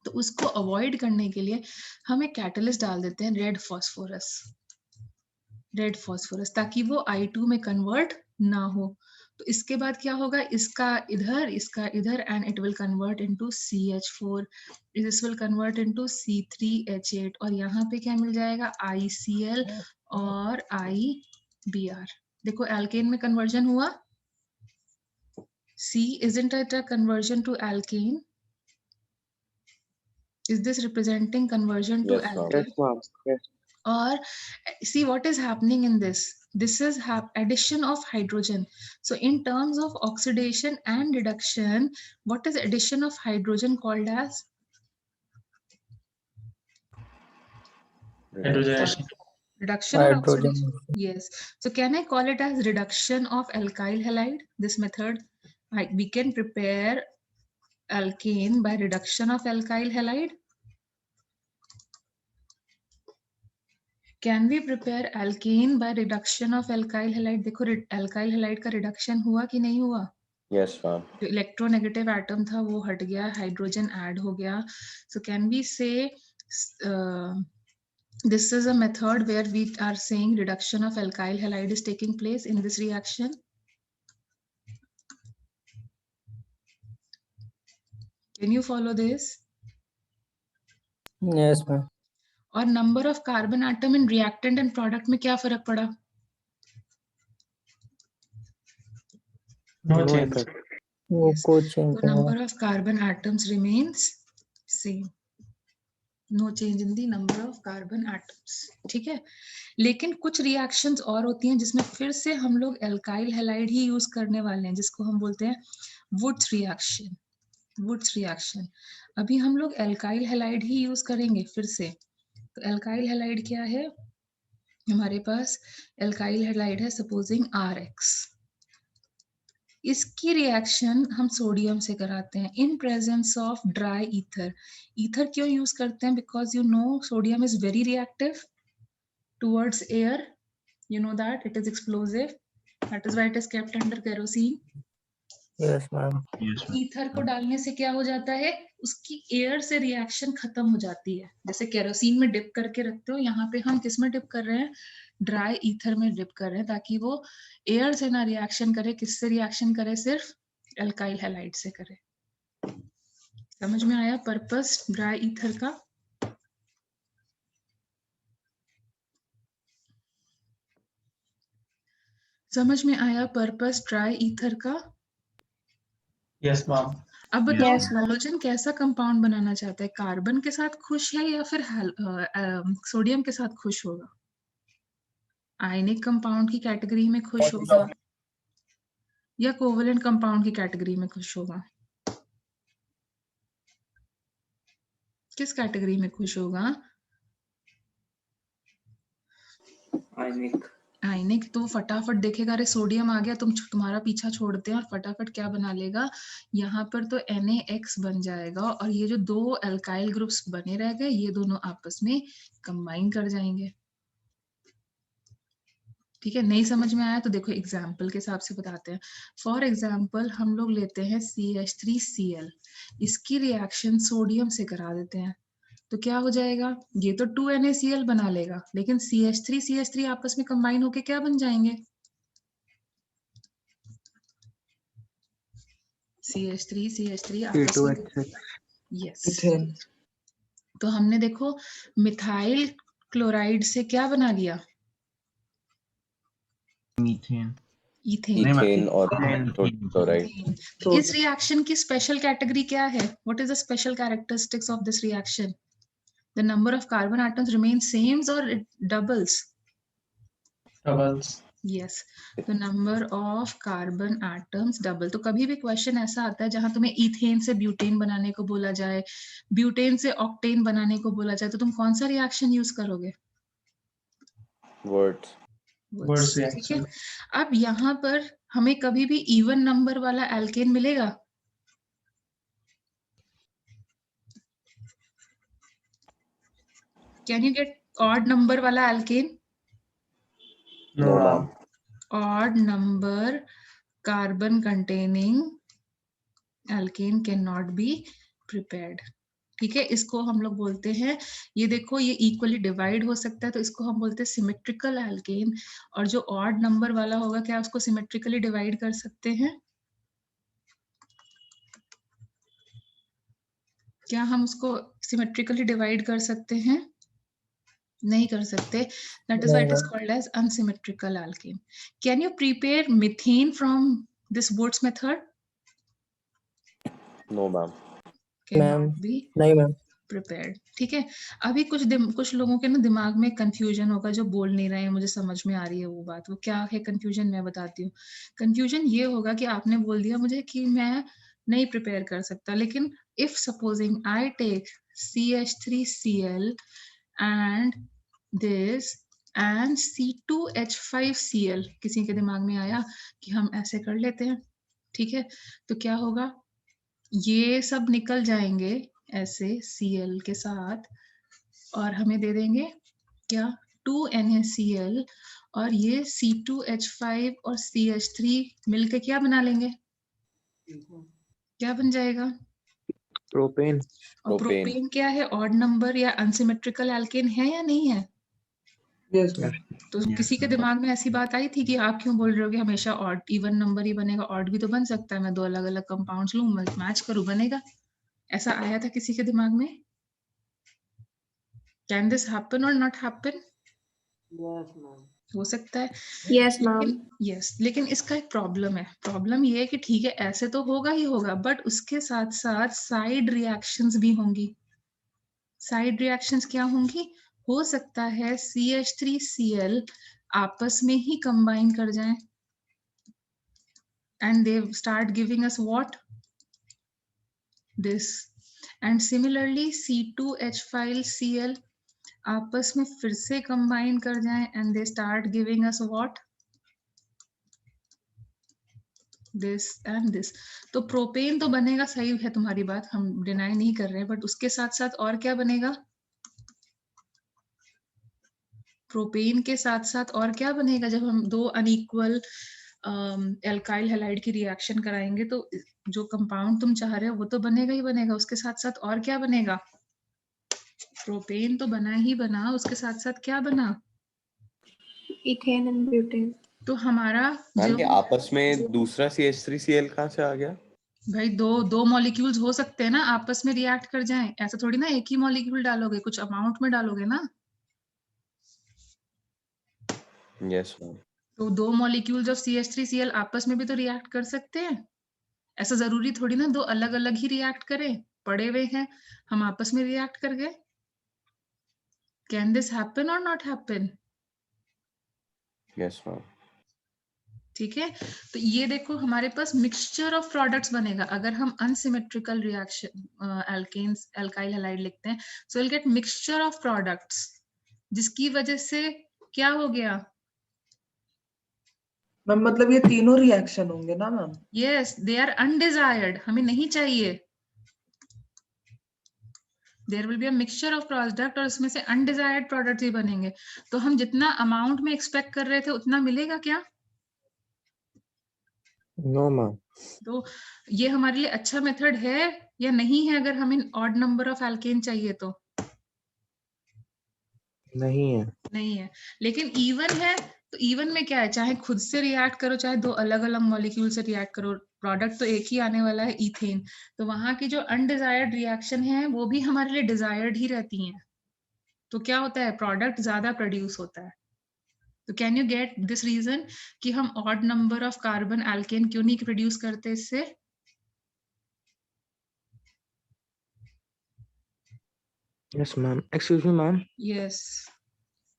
तो उसको अवॉइड करने के लिए हम एक कैटलिस्ट डाल देते हैं रेड फॉस्फोरस, ताकि वो I2 में कन्वर्ट ना हो। तो इसके बाद क्या होगा, इसका इधर and it will convert into CH4, this will convert into C3H8 और यहाँ पे क्या मिल जाएगा ICl और IBr। देखो एल्केन में कन्वर्जन हुआ, C isn't it a conversion to alkane? Is this representing conversion to Yes, ma'am. alkane? Yes, ma'am. Yes. Or see what is happening in this. This is addition of hydrogen. So in terms of oxidation and reduction, what is addition of hydrogen called as? Hydrogenation. Reduction or Hydrogen. oxidation? Yes. So can I call it as reduction of alkyl halide? This method, we can prepare alkane by reduction of alkyl halide. Can we prepare alkane by reduction of alkyl halide? देखो alkyl halide का reduction हुआ कि नहीं हुआ? Yes, ma'am. जो electronegative atom था वो हट गया, हाइड्रोजन ऐड हो गया. सो कैन वी से this is a method where we are saying reduction of alkyl halide is taking place in this reaction. Can you follow this? Yes, ma'am. और number of carbon atom in reactant and product में क्या फर्क पड़ा? No change. वो Yes. कुछ change So number of carbon atoms remains same. No change in the number of carbon atoms. ठीक है, लेकिन कुछ रिएक्शंस और होती हैं जिसमें फिर से हम लोग एल्काइल हैलाइड ही यूज करने वाले हैं, जिसको हम बोलते हैं वुड्स रिएक्शन. वुड्स रिएक्शन अभी हम लोग एल्काइल हैलाइड ही यूज करेंगे फिर से. तो एल्काइल हैलाइड क्या है हमारे पास? एल्काइल हैलाइड है सपोजिंग RX. इसकी रिएक्शन हम सोडियम से कराते हैं in presence of dry ether. Ether क्यों यूज करते हैं? Because you know sodium is very reactive towards air. You know that it is explosive. That is why it is kept under kerosene. Yes, ma'am. Ether को डालने से क्या हो जाता है, उसकी एयर से रिएक्शन खत्म हो जाती है. जैसे केरोसिन में डिप करके रखते हो, यहाँ पे हम किस में डिप कर रहे हैं? ड्राई ईथर में डिप कर रहे हैं, ताकि वो एयर से ना रिएक्शन करे. किससे रिएक्शन करे? सिर्फ एल्काइल हैलाइड से करे. समझ में आया पर्पस ड्राई ईथर का? समझ में आया पर्पस ड्राई ईथर का? Yes, ma'am. अब बताओ Yes, ma'am. हाइड्रोजन कैसा कंपाउंड बनाना चाहता है? कार्बन के साथ खुश है या फिर सोडियम के साथ खुश होगा? आयनिक कंपाउंड की कैटेगरी में खुश होगा या कोवेलेंट कंपाउंड की कैटेगरी में खुश होगा? किस कैटेगरी में खुश होगा? आयनिक. आयनिक. तो फटाफट देखेगा अरे सोडियम आ गया, तुम्हारा पीछा छोड़ते हैं और फटाफट क्या बना लेगा? यहाँ पर तो NaX बन जाएगा और ये जो दो एल्काइल ग्रुप्स बने रह गए ये दोनों आपस में कंबाइन कर जाएंगे. ठीक है, नहीं समझ में आया तो देखो एग्जाम्पल के हिसाब से बताते हैं. फॉर एग्जाम्पल हम लोग लेते हैं CH3Cl. इसकी रिएक्शन सोडियम से करा देते हैं तो क्या हो जाएगा? ये तो 2NaCl बना लेगा, लेकिन CH3 आपस में कंबाइन होके क्या बन जाएंगे? CH3 आपस में. यस. इथेन. तो हमने देखो मिथाइल क्लोराइड से क्या बना लिया? Methane. इथेन. Ethane और Ethane. chloride. तो इस रिएक्शन की स्पेशल कैटेगरी क्या है? What is the special characteristics of this reaction? The number of carbon atoms remain same और it doubles? Doubles. Yes, the number of carbon atoms double. तो कभी भी क्वेश्चन ऐसा आता है जहां तुम्हें इथेन से ब्यूटेन बनाने को बोला जाए, ब्यूटेन से ऑक्टेन बनाने को बोला जाए, तो तुम कौन सा रिएक्शन यूज करोगे? Words. Words ठीक है. reaction. अब यहाँ पर हमें कभी भी इवन नंबर वाला एल्केन मिलेगा? Can you gate odd number वाला alkene? No, No, ma'am. ma'am. Odd number carbon containing alkane cannot be prepared. ठीक है, इसको हम लोग बोलते हैं, ये देखो ये इक्वली डिवाइड हो सकता है तो इसको हम बोलते हैं सिमेट्रिकल एल्केन। और जो ऑड नंबर वाला होगा क्या उसको सिमेट्रिकली डिवाइड कर सकते हैं? क्या हम उसको सिमेट्रिकली डिवाइड कर सकते हैं? नहीं कर सकते। That is why it is called as unsymmetrical alkene. Can you prepare methane from this Wurtz method? No, ma'am. Ma'am B नहीं मैम। प्रिपेयर्ड। ठीक है, अभी कुछ लोगों के ना दिमाग में कंफ्यूजन होगा जो बोल नहीं रहे हैं, मुझे समझ में आ रही है वो बात। वो क्या है कंफ्यूजन, मैं बताती हूँ। कंफ्यूजन ये होगा कि आपने बोल दिया मुझे कि मैं नहीं प्रिपेयर कर सकता, लेकिन if supposing I take CH3Cl and this and C2H5Cl, किसी के दिमाग में आया कि हम ऐसे कर लेते हैं, ठीक है, तो क्या होगा, ये सब निकल जाएंगे ऐसे Cl के साथ और हमें दे देंगे क्या 2NaCl, और ये C2H5 और CH3 मिलके क्या बना लेंगे, क्या बन जाएगा? प्रोपेन। और Propane. प्रोपेन क्या है, ऑड नंबर या अनसिमेट्रिकल एल्केन है या नहीं है? Yes, ma'am. तो Yes, किसी के ma'am. दिमाग में ऐसी बात आई थी कि आप क्यों बोल रहे हो कि हमेशा ऑड इवन नंबर ही बनेगा? ऑड भी तो बन सकता है, मैं दो अलग अलग कंपाउंड्स लूं, मैच करूं, बनेगा। ऐसा आया था किसी के दिमाग में? कैन दिस हैपन और नॉट हैपन? Yes, ma'am. हो सकता है। Yes, ma'am. यस, लेकिन इसका एक प्रॉब्लम है। प्रॉब्लम ये है कि ठीक है ऐसे तो होगा ही होगा, बट उसके साथ साथ साइड रिएक्शंस भी होंगी। साइड रिएक्शंस क्या होंगी? हो सकता है CH3Cl आपस में ही कंबाइन कर जाएं and they start giving us what? This. And similarly C2H5Cl आपस में फिर से कंबाइन कर जाएं and they start giving us what? This and this. तो प्रोपेन तो बनेगा, सही है तुम्हारी बात, हम डिनाई नहीं कर रहे हैं, बट उसके साथ साथ और क्या बनेगा? प्रोपेन के साथ साथ और क्या बनेगा? जब हम दो अनइक्वल एल्काइल हैलाइड की रिएक्शन कराएंगे तो जो कंपाउंड तुम चाह रहे हो वो तो बनेगा ही बनेगा, उसके साथ साथ और क्या बनेगा? प्रोपेन तो बना ही बना, उसके साथ साथ क्या बना? Ethane and butane. तो हमारा मैम जो ये आपस में दूसरा CH3Cl कहाँ से आ गया? भाई दो मॉलिक्यूल्स हो सकते हैं ना आपस में रिएक्ट कर जाएं, ऐसा थोड़ी ना एक ही मॉलिक्यूल डालोगे, कुछ अमाउंट में डालोगे ना। Yes, ma'am. तो दो मॉलिक्यूल्स ऑफ CH3Cl आपस में भी तो रिएक्ट कर सकते हैं। ऐसा जरूरी थोड़ी ना दो अलग अलग ही रिएक्ट करें, पड़े हुए हैं हम आपस में रिएक्ट कर गए। कैन दिस हैपन और नॉट हैपन? Yes, ma'am. ठीक है, तो ये देखो हमारे पास मिक्सचर ऑफ प्रोडक्ट्स बनेगा अगर हम unsymmetrical reaction alkanes alkyl halide लिखते हैं। So will get mixture of products, जिसकी वजह से क्या हो गया? मैम मतलब ये तीनों रिएक्शन होंगे ना ma'am? Yes, they are undesired, हमें नहीं चाहिए। There will be a mixture of product और उसमें से अनडिजायर्ड प्रोडक्ट्स ही बनेंगे। तो हम जितना अमाउंट में एक्सपेक्ट कर रहे थे उतना मिलेगा क्या? No ma'am. तो ये हमारे लिए अच्छा मेथड है या नहीं है अगर हमें ऑड नंबर ऑफ एल्केन चाहिए तो? नहीं है। नहीं है। लेकिन इवन है तो इवन में क्या है, चाहे खुद से रिएक्ट करो चाहे दो अलग अलग मॉलिक्यूल से रिएक्ट करो, प्रोडक्ट तो एक ही आने वाला है, इथेन। तो वहां की जो अनडिजायर्ड रिएक्शन है वो भी हमारे लिए डिजायर्ड ही रहती हैं। तो क्या होता है, प्रोडक्ट ज्यादा प्रोड्यूस होता है। तो can you get this reason कि हम odd number of carbon alkane क्यों नहीं प्रोड्यूस करते इससे? Yes ma'am. Excuse me ma'am. Yes.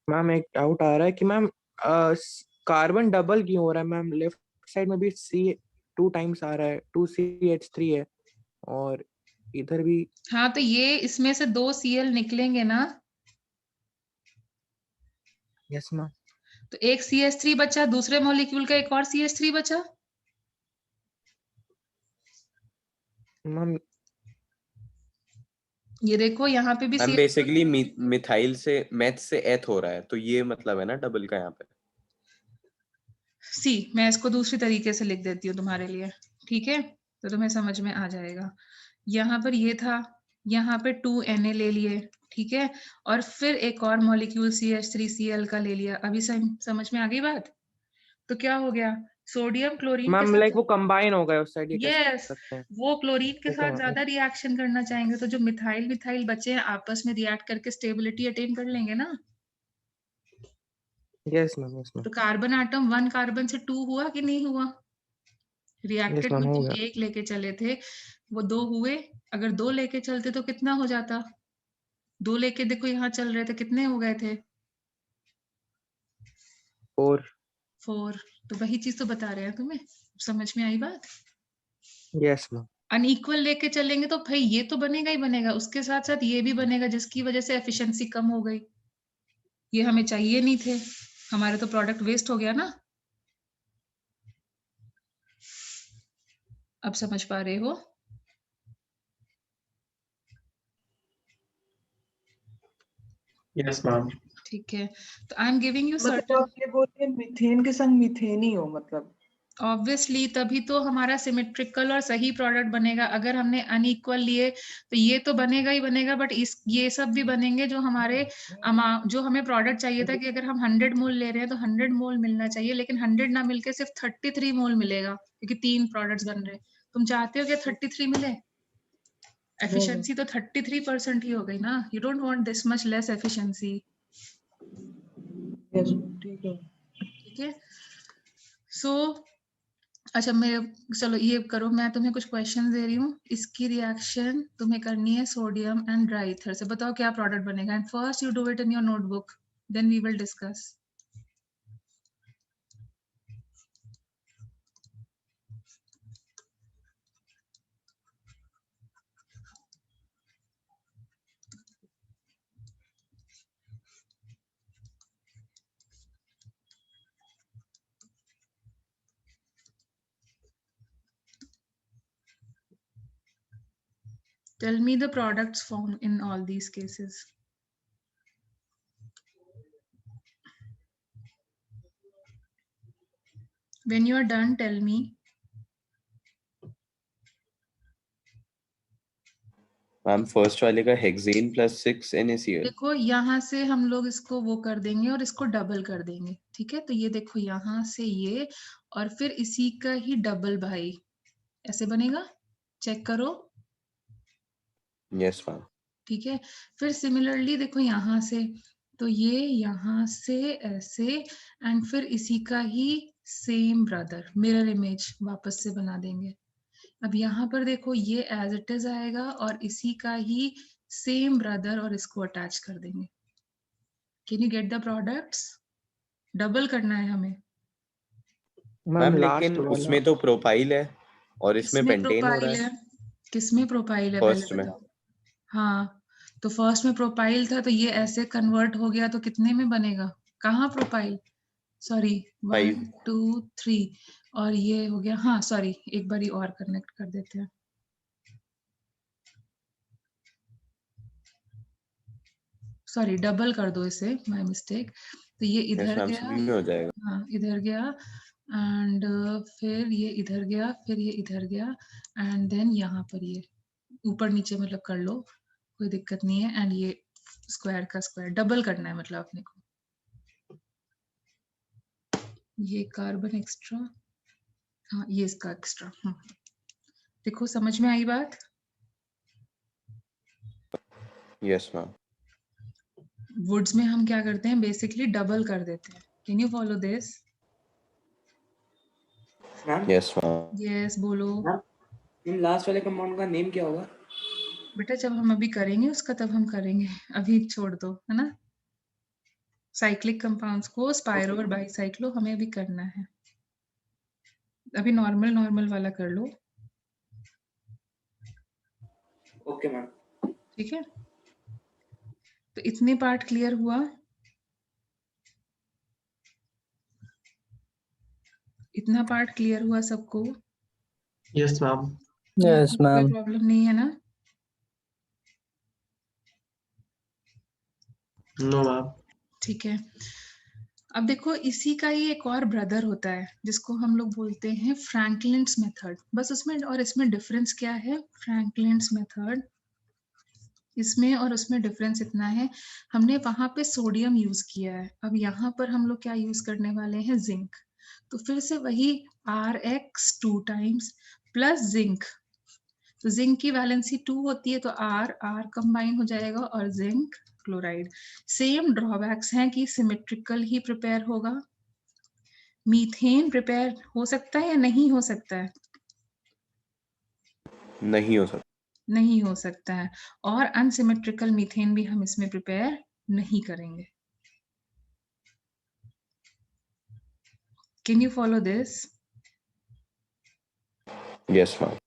Ma'am एक डाउट आ रहा है कि मैम कार्बन डबल क्यों हो रहा है मैम? लेफ्ट साइड में भी C2 टाइम्स आ रहा है, 2CH3 है, और इधर भी। हाँ तो ये इसमें से दो Cl निकलेंगे ना, यस मैम। तो एक CH3 बचा, दूसरे मॉलिक्यूल का एक और CH3 बचा। मैम ये देखो यहाँ पे भी मैम CH3 बेसिकली मिथाइल से मेथ से एथ हो रहा है, तो ये मतलब है ना डबल का यहाँ पे। सी, मैं इसको दूसरी तरीके से लिख देती हूँ तुम्हारे लिए, ठीक है, तो तुम्हें समझ में आ जाएगा। यहाँ पर ये था यहाँ पे 2 Na ले लिए, ठीक है, और फिर एक और मॉलिक्यूल CH3Cl का ले लिया। अभी समझ में आ गई बात? तो क्या हो गया, सोडियम क्लोरीन के मैम साथ, लाइक वो कंबाइन हो गए उस साइड, ये कह यस, सकते हैं। वो क्लोरीन के ठीक है साथ मैम। ज्यादा रिएक्शन करना चाहेंगे, तो जो मिथाइल मिथाइल बचे हैं आपस में रिएक्ट करके स्टेबिलिटी अटेन कर लेंगे ना। यस मैम, यस मैम, तो कार्बन एटम 1 कार्बन से 2 हुआ कि नहीं हुआ? यस रिएक्टेड मैम, में हो तो गया। 1 लेके चले थे, वो 2 हुए। अगर 2 लेके चलते तो कितना हो जाता? 2 लेके देखो यहाँ चल रहे थे, कितने हो गए थे? 4। 4। तो वही चीज तो बता रहे हैं तुम्हें, समझ में आई बात? Yes ma'am. अनइक्वल लेके चलेंगे तो भाई ये तो बनेगा ही बनेगा, उसके साथ साथ ये भी बनेगा, जिसकी वजह से एफिशिएंसी कम हो गई। ये हमें चाहिए नहीं थे, हमारे तो प्रोडक्ट वेस्ट हो गया ना। अब समझ पा रहे हो? Yes, ma'am. ठीक है, तो आई एम गिविंग यू मतलब सर्टेन, आप ये बोल रहे हैं मीथेन के संग मीथेन ही हो मतलब? ऑब्वियसली तभी तो हमारा सिमेट्रिकल और सही प्रोडक्ट बनेगा। अगर हमने अनइक्वल लिए तो ये तो बनेगा ही बनेगा, बट इस ये सब भी बनेंगे जो हमारे जो हमें प्रोडक्ट चाहिए था कि अगर हम 100 मोल ले रहे हैं तो 100 मोल मिलना चाहिए, लेकिन 100 ना मिलके सिर्फ 33 मोल मिलेगा, क्योंकि 3 प्रोडक्ट्स बन रहे हैं। तुम चाहते हो कि 33 मिले? एफिशिएंसी तो 33% ही हो गई ना। You don't want this much less efficiency. Yes, ठीक है। ठीक है, सो अच्छा मेरे, चलो ये करो, मैं तुम्हें कुछ क्वेश्चन दे रही हूँ, इसकी रिएक्शन तुम्हें करनी है सोडियम एंड ड्राई ईथर से। बताओ क्या प्रोडक्ट बनेगा, and first you do it in your notebook, then we will discuss. Tell me the products formed in all these cases. When you are done, tell me. Ma'am first वाले का hexane plus 6 NaCl। देखो यहाँ से हम लोग इसको वो कर देंगे और इसको डबल कर देंगे, ठीक है। तो ये देखो यहाँ से ये, और फिर इसी का ही डबल भाई, ऐसे बनेगा, चेक करो। Yes ma'am. ठीक है, फिर सिमिलरली देखो यहाँ से, तो ये यहाँ से ऐसे, एंड फिर इसी का ही सेम ब्रदर मिरर इमेज वापस से बना देंगे। अब यहाँ पर देखो ये एज इट इज आएगा और इसी का ही सेम ब्रदर, और इसको अटैच कर देंगे। Can you get the products? Double करना है हमें। मैम लास्ट लेकिन वाला उसमें तो प्रोपाइल है और इसमें किसमें पेंटेन हो रहा प्रोपाइल है। है? किसमें प्रोपाइल है फर्स्ट पहले में। बताओ। हाँ, तो फर्स्ट में प्रोपाइल था, तो ये ऐसे कन्वर्ट हो गया, तो कितने में बनेगा? कहाँ प्रोपाइल, सॉरी 1 5। 2 3, और ये हो गया, हाँ सॉरी एक बारी और कनेक्ट कर देते हैं। सॉरी डबल कर दो इसे, माय मिस्टेक। तो ये यस इधर मैम, गया, सभी में हो जाएगा। हाँ इधर गया, एंड फिर ये इधर गया, फिर ये इधर गया, एंड देन यहाँ पर ये ऊपर नीचे मतलब कर लो, कोई दिक्कत नहीं है। एंड ये स्क्वायर का स्क्वायर डबल करना है मतलब अपने को। ये कार्बन एक्स्ट्रा, हाँ ये इसका एक्स्ट्रा। देखो समझ में आई बात? Yes ma'am. वुड्स में हम क्या करते हैं, बेसिकली डबल कर देते हैं। Can you follow this? Ma'am yes ma'am. Yes बोलो। इन लास्ट वाले कंपाउंड का नेम क्या होगा? बेटा जब हम अभी करेंगे उसका तब हम करेंगे, अभी छोड़ दो, है ना। साइक्लिक कंपाउंड्स को स्पाइरो और बाईसाइक्लो हमें अभी करना है। अभी नॉर्मल नॉर्मल वाला कर लो, ओके मैम। ठीक है। तो इतने पार्ट क्लियर हुआ? इतना पार्ट क्लियर हुआ सबको? Yes, ma'am. Yes, कोई ma'am. प्रॉब्लम नहीं है ना? No, ma'am. ठीक है। अब देखो इसी का ही एक और ब्रदर होता है जिसको हम लोग बोलते हैं फ्रैंकलिन्स मेथड। बस उसमें और इसमें डिफरेंस क्या है? फ्रैंकलिन्स मेथड इसमें और उसमें डिफरेंस इतना है, हमने वहां पे सोडियम यूज किया है, अब यहाँ पर हम लोग क्या यूज करने वाले हैं, जिंक। तो फिर से वही Rx 2 टाइम्स प्लस जिंक, तो जिंक की वैलेंसी 2 होती है, तो R कंबाइन हो जाएगा और जिंक क्लोराइड। सेम ड्रॉबैक्स हैं कि सिमेट्रिकल ही प्रिपेयर होगा। मीथेन प्रिपेयर हो सकता है या नहीं हो सकता है? नहीं हो सकता। नहीं हो सकता है, और अनसिमेट्रिकल मीथेन भी हम इसमें प्रिपेयर नहीं करेंगे। Can you follow this? Yes ma'am.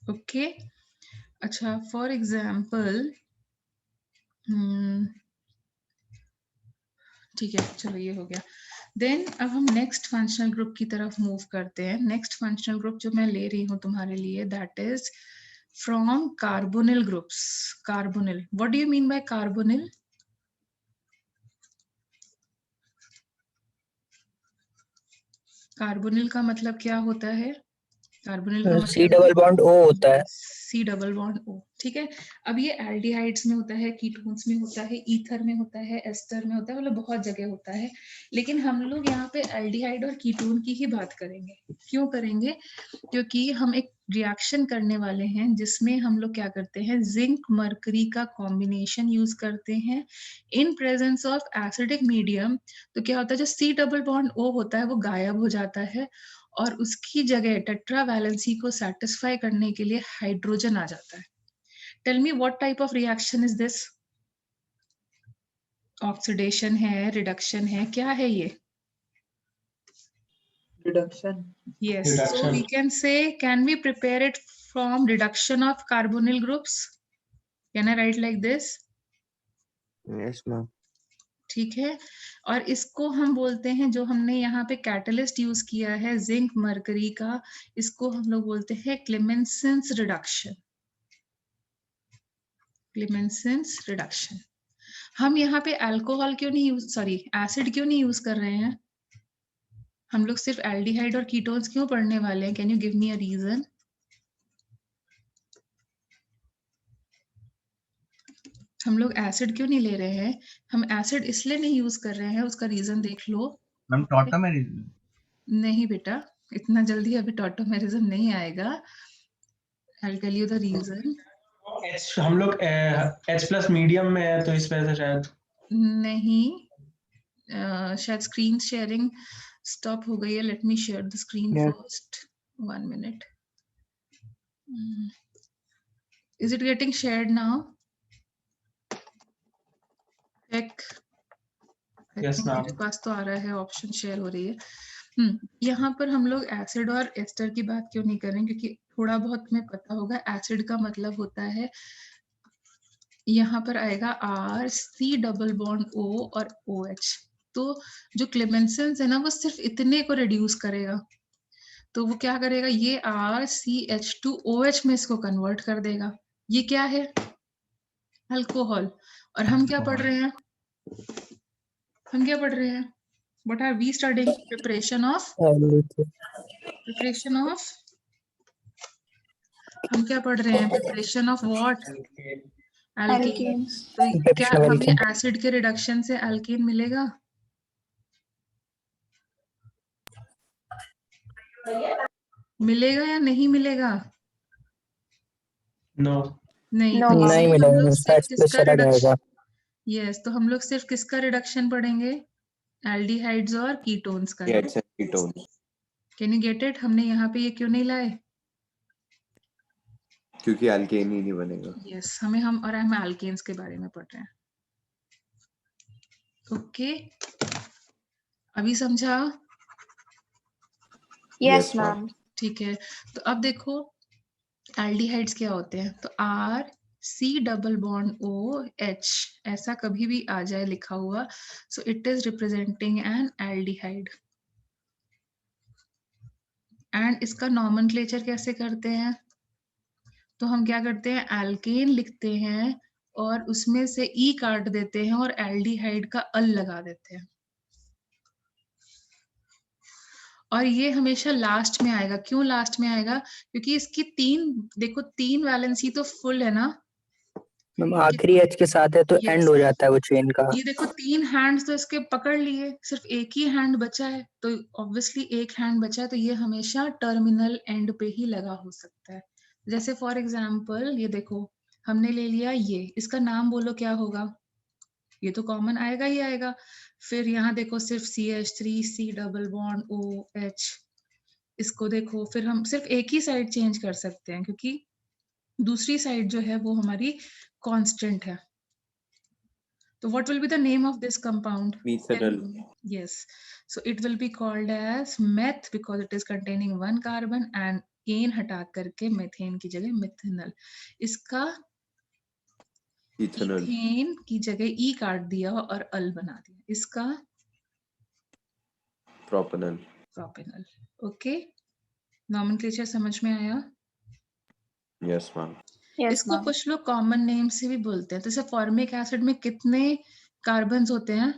Okay अच्छा, फॉर एग्जाम्पल ठीक है, चलो ये हो गया। देन अब हम नेक्स्ट फंक्शनल ग्रुप की तरफ मूव करते हैं। नेक्स्ट फंक्शनल ग्रुप जो मैं ले रही हूँ तुम्हारे लिए, that is from carbonyl groups. Carbonyl, what do you mean by carbonyl? Carbonyl का मतलब क्या होता है? कार्बोनिल का सी मतलब डबल बॉन्ड ओ होता है। सी डबल बॉन्ड ओ, ठीक है। अब ये एल्डिहाइड्स में होता है, कीटोन्स में होता है, ईथर में होता है, एस्टर में होता है, मतलब बहुत जगह होता है। लेकिन हम लोग यहाँ पे एल्डिहाइड और कीटोन की ही बात करेंगे। क्यों करेंगे? क्योंकि हम एक रिएक्शन करने वाले हैं जिसमें हम लोग क्या करते हैं, जिंक मरकरी का कॉम्बिनेशन यूज करते हैं in presence of acidic medium. तो क्या होता है, जो सी डबल बॉन्ड ओ होता है वो गायब हो जाता है और उसकी जगह टेट्रा वैलेंसी को सेटिस्फाई करने के लिए हाइड्रोजन आ जाता है। Tell me what type of reaction is this? Oxidation है, रिडक्शन है, क्या है ये? Reduction. Yes, so Reduction. we can say, can we prepare it from reduction of carbonyl groups? Can I write like this? Yes ma'am. ठीक है, और इसको हम बोलते हैं, जो हमने यहाँ पे कैटलिस्ट यूज किया है जिंक मरकरी का, इसको हम लोग बोलते हैं क्लेमेंसेंस रिडक्शन। क्लेमेंसेंस रिडक्शन। हम यहाँ पे अल्कोहल क्यों नहीं यूज, सॉरी एसिड क्यों नहीं यूज कर रहे हैं? हम लोग सिर्फ एल्डिहाइड और कीटोन्स क्यों पढ़ने वाले हैं? Can you give me a reason? हम लोग एसिड क्यों नहीं ले रहे हैं? हम एसिड इसलिए नहीं यूज कर रहे हैं, उसका रीजन देख लो। Ma'am tautomerism. नहीं बेटा, इतना जल्दी अभी टॉटोमेरिज्म नहीं आएगा। I'll tell you the reason. हम लोग H+ मीडियम में है तो इस वजह से शायद। नहीं, शायद स्क्रीन शेयरिंग स्टॉप हो गई है। Let me share the screen Yes. First, 1 minute. Is it getting shared now? Check. I Yes, think ma'am. मेरे पास तो आ रहा है, ऑप्शन शेयर हो रही है। यहाँ पर हम लोग एसिड और एस्टर की बात क्यों नहीं कर रहे हैं? क्योंकि थोड़ा बहुत तुम्हें पता होगा, एसिड का मतलब होता है, यहाँ पर आएगा R, C double bond O और OH। तो जो क्लेमेंसेंस है ना, वो सिर्फ इतने को रिड्यूस करेगा। तो वो क्या करेगा, ये RCH2OH में इसको कन्वर्ट कर देगा। ये क्या है? अल्कोहल। और हम क्या पढ़ रहे हैं? हम क्या पढ़ रहे हैं? What are we studying? Preparation of हम क्या पढ़ रहे हैं? Preparation of what? Alkane. Alkanes. तो क्या हमें एसिड के रिडक्शन से एल्केन मिलेगा? मिलेगा या नहीं मिलेगा? नो। नहीं, No, तो ma'am. इसलिए नहीं हम लोग मिलेगा, सिर्फ इसका किसका चला जाएगा। रिडक्शन, यस, तो हम लोग सिर्फ किसका रिडक्शन पढ़ेंगे? एल्डिहाइड्स और कीटोन्स का। H and ketone. Can you get it? हमने यहाँ पे ये क्यों नहीं लाए? क्योंकि अल्केन ही नहीं बनेगा। यस, हम एल्केन्स के बारे में पढ़ रहे हैं। ओके, अभी समझा? Yes, Yes, ma'am. ma'am. ठीक है, तो अब देखो एल्डिहाइड्स क्या होते हैं। तो R, C double bond OH, ऐसा कभी भी आ जाए लिखा हुआ, so it is representing N aldehyde. And इसका नॉमेनक्लेचर कैसे करते हैं? तो हम क्या करते हैं, एल्केन लिखते हैं और उसमें से ई काट देते हैं और एल्डिहाइड का अल लगा देते हैं। और ये हमेशा लास्ट में आएगा। क्यों लास्ट में आएगा? क्योंकि इसकी देखो 3 वैलेंसी तो फुल है ना। मैम आखिरी एच के साथ है तो Yes. एंड हो जाता है वो चेन का। ये देखो 3 हैंड्स तो इसके पकड़ लिए, सिर्फ एक ही हैंड बचा है, तो ऑब्वियसली एक हैंड बचा है, तो ये हमेशा टर्मिनल एंड पे ही लगा हो सकता है। जैसे फॉर एग्जाम्पल ये देखो, हमने ले लिया ये, इसका नाम बोलो क्या होगा? ये तो कॉमन आएगा ही आएगा। फिर यहाँ देखो सिर्फ CH3 C double bond OH, इसको देखो, फिर हम सिर्फ एक ही साइड चेंज कर सकते हैं क्योंकि दूसरी साइड जो है वो हमारी कांस्टेंट है। So what will be the name of this compound? Methanol. Yes. So it will be called as meth because it is containing 1 carbon and ane हटा करके methane की जगह methanol. इसका Ethanol. ethane की जगह E काट दिया और अल बना दिया। इसका Propanol. propanol. Okay. Nomenclature समझ में आया? Yes, ma'am. Yes, इसको ma'am. कुछ लोग कॉमन नेम से भी बोलते हैं। तो जैसे फॉर्मिक एसिड में कितने कार्बन्स होते हैं?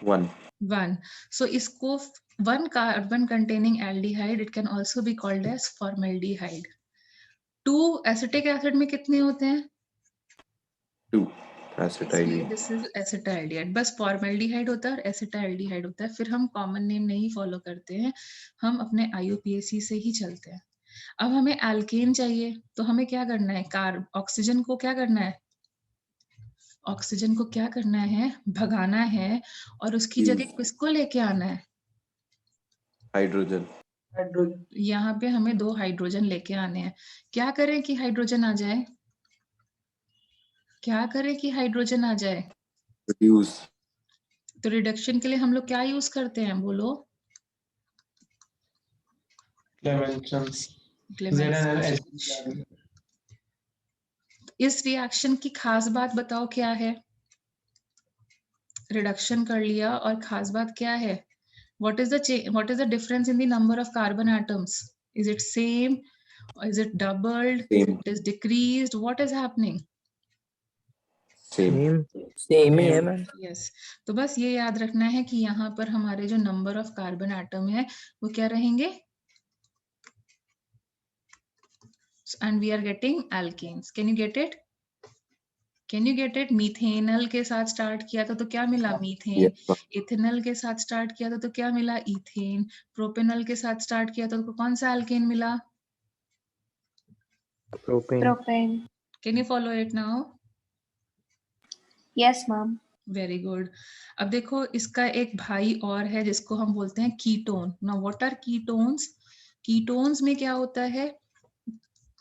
1. 1. So इसको 1 carbon containing aldehyde, it can also be called as formaldehyde. 2 acetic acid में कितने होते हैं? 2. इसलिए Acetyl. this is acetaldehyde. बस formaldehyde होता है और acetaldehyde होता है। फिर हम कॉमन नेम नहीं फॉलो करते हैं, हम अपने IUPAC से ही चलते हैं। अब हमें एल्केन चाहिए, तो हमें क्या करना है? ऑक्सीजन को क्या करना है? ऑक्सीजन को क्या करना है? भगाना है और उसकी जगह किसको लेके आना है? Hydrogen. हाइड्रोजन। यहाँ पे हमें 2 हाइड्रोजन लेके आने हैं। क्या करें कि हाइड्रोजन आ जाए? क्या करें कि हाइड्रोजन आ जाए? Reduce. तो रिडक्शन के लिए हम लोग क्या यूज करते हैं? बोलो। Clemenson's. Clemenson's. ZNL. इस रिएक्शन की खास बात बताओ क्या है? रिडक्शन कर लिया और खास बात क्या है? What is the difference in the number of carbon atoms? Is it same? Or is it doubled? Same. It is decreased? What is happening? Same. Same ही है मैम। Yes. तो बस ये याद रखना है कि यहाँ पर हमारे जो नंबर ऑफ कार्बन एटम है वो क्या रहेंगे? And we are getting alkanes. Can you get it? Can you get it? Methanal के साथ स्टार्ट किया था तो क्या मिला? मीथेन। Yes, ma'am. इथेनल के साथ स्टार्ट किया था तो क्या मिला? इथेन। प्रोपेनल के साथ स्टार्ट किया था तो कौन सा एल्केन मिला? Propane. Propane. Can you follow it now? Yes, ma'am. Very good. अब देखो इसका एक भाई और है जिसको हम बोलते हैं ketone. Now what are ketones? Ketones में क्या होता है?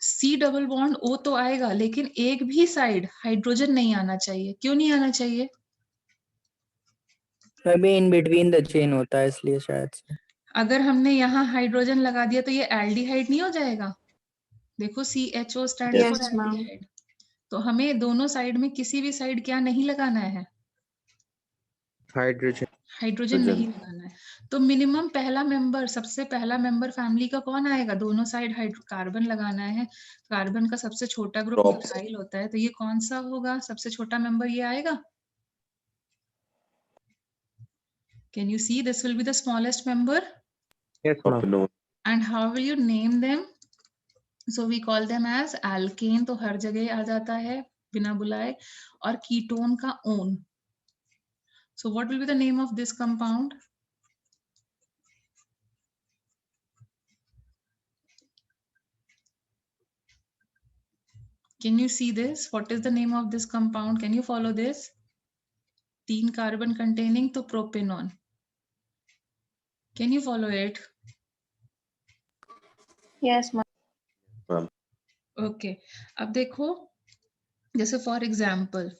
C डबल बॉन्ड O तो आएगा लेकिन एक भी साइड हाइड्रोजन नहीं आना चाहिए। क्यों नहीं आना चाहिए? अभी इन बिटवीन द चेन होता है इसलिए शायद से। अगर हमने यहाँ हाइड्रोजन लगा दिया तो ये एल्डिहाइड नहीं हो जाएगा? देखो CHO stand Yes, for ma'am. Aldehyde. तो हमें दोनों साइड में किसी भी साइड क्या नहीं लगाना है? हाइड्रोजन। हाइड्रोजन नहीं लगाना है। तो मिनिमम पहला मेंबर, सबसे पहला मेंबर फैमिली का कौन आएगा? दोनों साइड कार्बन लगाना है। कार्बन का सबसे छोटा ग्रुप Props. मिथाइल होता है, तो ये कौन सा होगा? सबसे छोटा मेंबर ये आएगा। Can you see this will be the smallest member? Yes ma'am. Propanol. And how will you name them? So we call them as alkane, तो हर जगह आ जाता है बिना बुलाए। और कीटोन का own. So what will be the name of this compound? Can you see this? What is the name of this compound? Can you follow this? 3 carbon containing तो propanol. Can you follow it? Yes, ma'am. Okay. अब देखो जैसे for example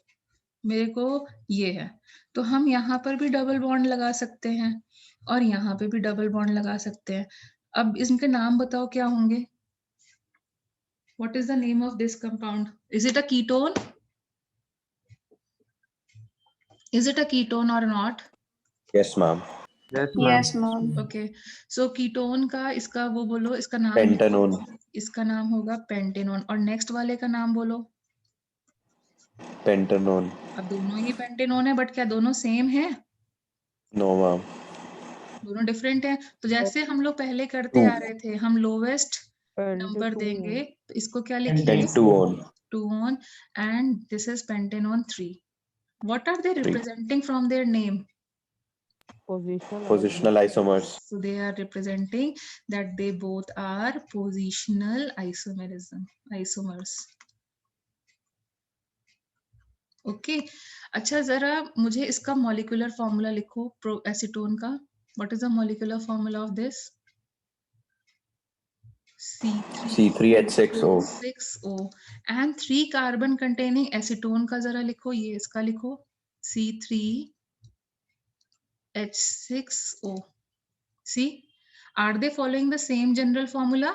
मेरे को ये है तो हम यहाँ पर भी डबल बॉन्ड लगा सकते हैं और यहाँ पे भी डबल बॉन्ड लगा सकते हैं। अब इनके नाम बताओ क्या होंगे? What is the name of this compound? Is it a ketone? Is it a ketone or not? Yes, ma'am. Yes Yes, ma'am. ma'am. Okay. So ketone का इसका वो बोलो, इसका नाम Pentanone. इसका नाम होगा पेंटेनोन। और नेक्स्ट वाले का नाम बोलो। पेंटानोन। अब दोनों ही पेंटेनोन है, बट क्या दोनों सेम है? No ma'am. दोनों डिफरेंट है। तो जैसे हम लोग पहले करते आ रहे थे, हम लोवेस्ट नंबर देंगे, तो इसको क्या लिखेंगे? पेंटुओन। 2 and this is pentanone 3. What are they representing from their name? Positional isomers. So they are representing that they both are positional isomers. Okay. अच्छा, जरा मुझे इसका molecular formula लिखो एसीटोन का. What is the molecular formula of this? C3H6O. 6O. And 3 carbon containing acetone का जरा लिखो, ये इसका लिखो C3H6O. See, are they following the same general formula?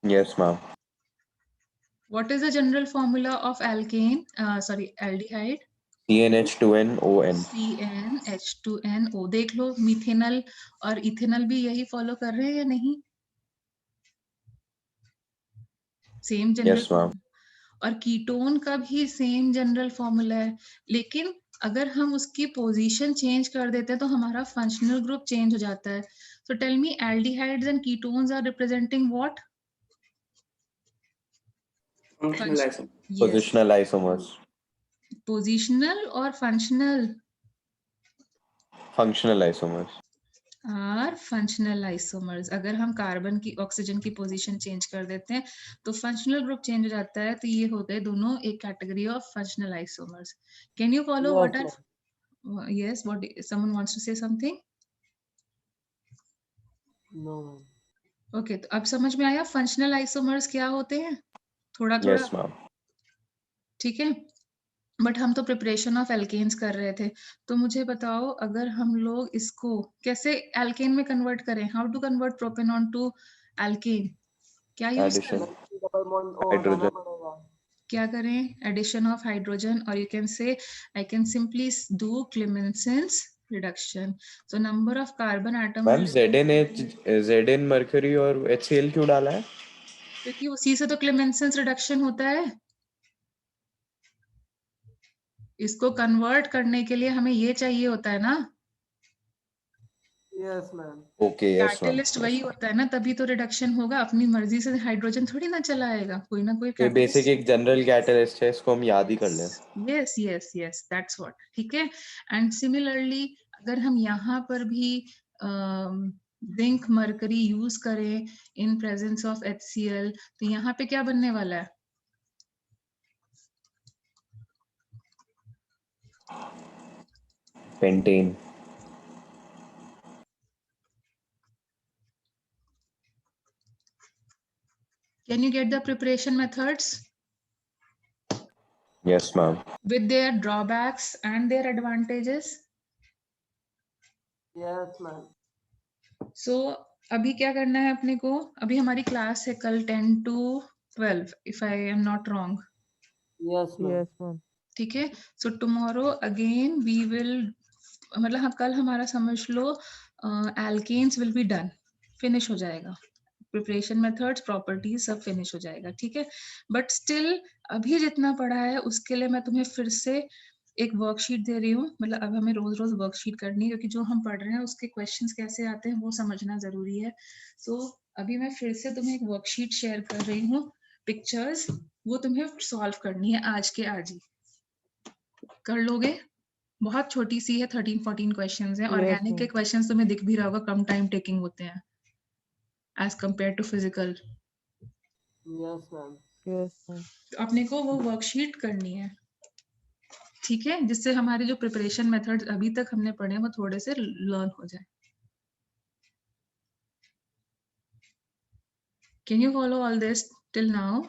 Yes ma'am. What is the general formula of alkane? Aldehyde. CnH2nON. CnH2nO. देख लो, methanal और ethanal भी यही फॉलो कर रहे हैं या नहीं? Same general Yes ma'am. और कीटोन का भी सेम जनरल फॉर्मूला है, लेकिन अगर हम उसकी पोजीशन चेंज कर देते हैं तो हमारा फंक्शनल ग्रुप चेंज हो जाता है. So tell me, aldehydes and ketones are representing what? Functional isomer. Positional isomers. Positional और functional Functional isomers. Are functional isomers. अगर हम कार्बन की ऑक्सीजन की पोजीशन चेंज कर देते हैं तो फंक्शनल ग्रुप चेंज हो जाता है. तो ये हो गए दोनों एक category of functional isomers. Can you follow what are? Yes, what someone wants to say something? No. Okay, तो अब समझ में आया फंक्शनल आइसोमर्स क्या होते हैं? थोड़ा थोड़ा. Yes ma'am. ठीक है, बट हम तो प्रिपरेशन ऑफ एल्केन्स कर रहे थे. तो मुझे बताओ, अगर हम लोग इसको कैसे एल्केन में कन्वर्ट करें? How to convert propanone to alkene? क्या यूज Addition. करें? Double bond O Hydrogen. हटाना पड़ेगा. क्या करें? एडिशन ऑफ हाइड्रोजन, और you can say I can simply do Clemmensen reduction. So number of carbon atom, ma'am Zn mercury और HCl क्यों डाला है? क्योंकि उसी से तो क्लेमेंसेंस रिडक्शन होता है. इसको कन्वर्ट करने के लिए हमें ये चाहिए होता है ना. Yes ma'am. Okay, yes ma'am. Catalyst वही होता है ना, तभी तो रिडक्शन होगा. अपनी मर्जी से हाइड्रोजन थोड़ी ना चला आएगा, कोई ना कोई ये बेसिक एक जनरल कैटलिस्ट है, इसको हम याद ही कर लें. Yes yes yes, that's what. ठीक है. एंड सिमिलरली अगर हम यहाँ पर भी जिंक मरकरी यूज करें इन प्रेजेंस ऑफ HCl, तो यहाँ पे क्या बनने वाला है? Pentane. Can you get the preparation methods Yes ma'am. with their drawbacks and their advantages? Yes ma'am. So अभी क्या करना है अपने को? अभी हमारी क्लास है कल 10 to 12 if I am not wrong. Yes ma'am. ठीक है. So tomorrow again we will, मतलब हाँ, कल हमारा समझ लो alkenes will be done, finish हो जाएगा. प्रिपरेशन मेथड्स, प्रॉपर्टीज सब फिनिश हो जाएगा. ठीक है. बट स्टिल अभी जितना पढ़ा है उसके लिए मैं तुम्हें फिर से एक वर्कशीट दे रही हूँ. मतलब अब हमें रोज रोज वर्कशीट करनी है, क्योंकि जो हम पढ़ रहे हैं उसके क्वेश्चंस कैसे आते हैं वो समझना जरूरी है. सो अभी मैं फिर से तुम्हें एक वर्कशीट शेयर कर रही हूँ, पिक्चर्स, वो तुम्हें सॉल्व करनी है आज के आज ही. कर लोगे? बहुत छोटी सी है, 13-14 क्वेश्चंस हैं. ऑर्गेनिक के क्वेश्चंस तुम्हें दिख भी रहा होगा, कम टाइम टेकिंग होते हैं as compare to physical. Yes ma'am. तो अपने को वो वर्कशीट करनी है. ठीक है, जिससे हमारे जो प्रिपरेशन मेथड्स अभी तक हमने पढ़े हैं वो थोड़े से लर्न हो जाए. Can you follow all this till now?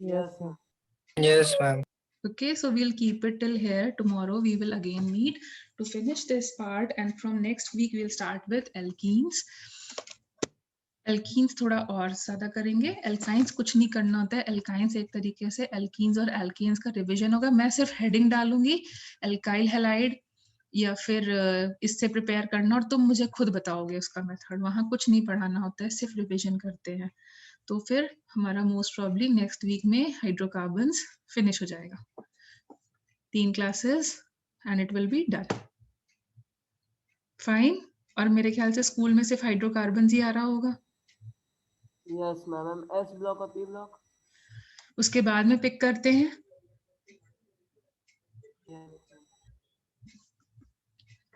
Yes ma'am. Yes, ma'am. Okay, so we'll keep it till here. Tomorrow we will again meet to finish this part, and from next week we'll start with alkenes. Alkenes थोड़ा और ज्यादा करेंगे. Alkynes कुछ नहीं करना होता है. Alkynes एक तरीके से alkenes और alkenes का रिवीजन होगा. मैं सिर्फ हेडिंग डालूंगी, alkyl halide या फिर इससे प्रिपेयर करना, और तुम मुझे खुद बताओगे उसका मेथड. वहां कुछ नहीं पढ़ाना होता है, सिर्फ रिवीजन करते हैं. तो फिर हमारा मोस्ट प्रॉब्ली नेक्स्ट वीक में हाइड्रोकार्बन्स फिनिश हो जाएगा. 3 classes and it will be done. Fine. और मेरे ख्याल से स्कूल में सिर्फ हाइड्रोकार्बन ही आ रहा होगा. Yes, ma'am. S block और P block. उसके बाद में पिक करते हैं. Yes.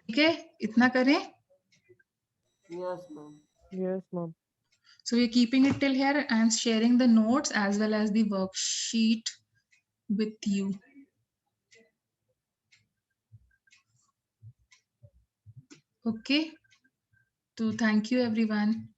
ठीक है, इतना करें. Yes, ma'am. Yes, ma'am. So we're keeping it till here. I am sharing the notes as well as the worksheet with you. Okay. So thank you everyone.